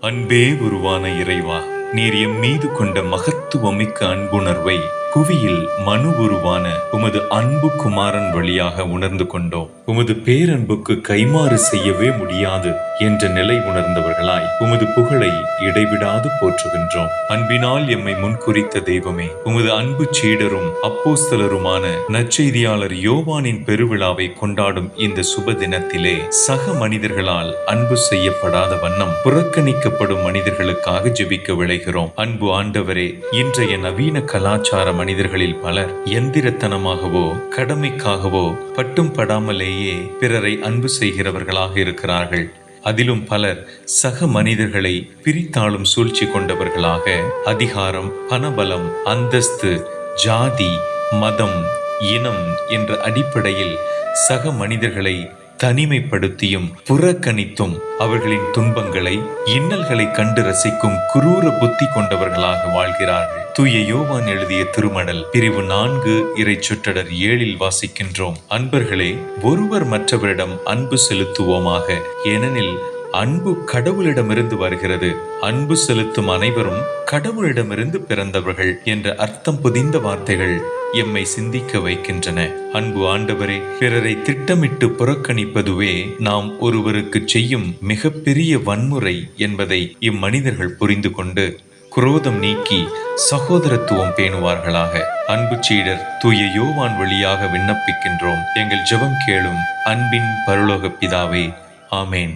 அன்பே உருவான இறைவா, நீர் எம் மீது கொண்ட மகத்துவமிக்க அன்புணர்வை புவியில் மனு உருவான உமது அன்பு குமாரன் வழியாக உணர்ந்து கொண்டோம். உமது பேரன்புக்கு கைமாறு செய்யவே முடியாது என்ற நிலை உணர்ந்தவர்களாய் உமது புகழை இடைவிடாது போற்றுகின்றோம். அன்பினால் எம்மை முன்குறித்த தெய்வமே, உமது அன்பு சீடரும் அப்போஸ்தலருமான நற்செய்தியாளர் யோவானின் பெருவிழாவை கொண்டாடும் இந்த சுப தினத்திலே சக மனிதர்களால் அன்பு செய்யப்படாத வண்ணம் புறக்கணிக்கப்படும் மனிதர்களுக்காக ஜெபிக்க விளைகிறோம். அன்பு ஆண்டவரே, இன்றைய நவீன கலாச்சார மனிதர்களில் பலர் எந்திரத்தனமாகவோ கடமைக்காகவோ பட்டும் படாமலேயே பிறரை அன்பு செய்கிறவர்களாக இருக்கிறார்கள். அதிலும் பலர் சக மனிதர்களை பிரித்தாளும் சூழ்ச்சி கொண்டவர்களாக அதிகாரம், பணபலம், அந்தஸ்து, ஜாதி, மதம், இனம் என்ற அடிப்படையில் சக மனிதர்களை தனிமைப்படுத்தியும் புறக்கணித்தும் அவர்களின் துன்பங்களை, இன்னல்களை கண்டு ரசிக்கும் குரூர புத்தி கொண்டவர்களாக வாழ்கிறார்கள். தூய யோவான் எழுதிய திருமடல் பிரிவு 4 இறை சொற்றொடர் 7 வாசிக்கின்றோம். அன்பர்களே, ஒருவர் மற்றவரிடம் அன்பு செலுத்துவோமாக, ஏனெனில் அன்பு கடவுளிடமிருந்து வருகிறது. அன்பு செலுத்தும் அனைவரும் கடவுளிடமிருந்து பிறந்தவர்கள் என்ற அர்த்தம் புதிந்த வார்த்தைகள் எம்மை சிந்திக்க வைக்கின்றன. அன்பு ஆண்டவரே, பிறரை திட்டமிட்டு புறக்கணிப்பதுவே நாம் ஒருவருக்கு செய்யும் மிகப்பெரிய வன்முறை என்பதை இம்மனிதர்கள் புரிந்து கொண்டு குரோதம் நீக்கி சகோதரத்துவம் பேணுவார்களாக. அன்பு சீடர் தூய யோவான் வழியாக விண்ணப்பிக்கின்றோம். எங்கள் ஜெபம் கேளும் அன்பின் பரலோக பிதாவே. ஆமேன்.